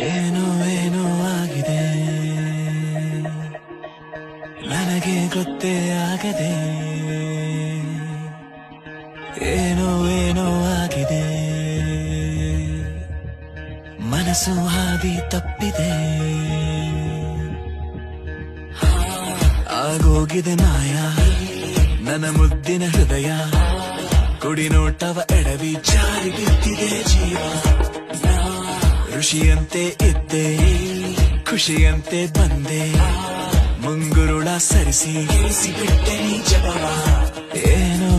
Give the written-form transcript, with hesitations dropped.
ಏನೋ ಏನೋ ಆಗಿದೆ, ನನಗೆ ಗೊತ್ತೇ ಆಗದೆ. ಏನೋ ಏನೋ ಆಗಿದೆ, ಮನಸ್ಸು ಹಾದಿ ತಪ್ಪಿದೆ. ಆಗೋಗಿದೆ ಮಾಯ ನನ್ನ ಮುದ್ದಿನ ಹೃದಯ, ಕುಡಿ ನೋಟವ ಎಡವಿ ಜಾರಿ ಬಿದ್ದಿದೆ ಜೀವ. ಋಷಿಯಂತೆ ಇದ್ದೆ, ಖುಷಿಯಂತೆ ಬಂದೆ, ಮುಂಗುರುಳ ಸರಿಸಿ ಬಿಟ್ಟೆ ನೀ ಜಪವ. ಏನೋ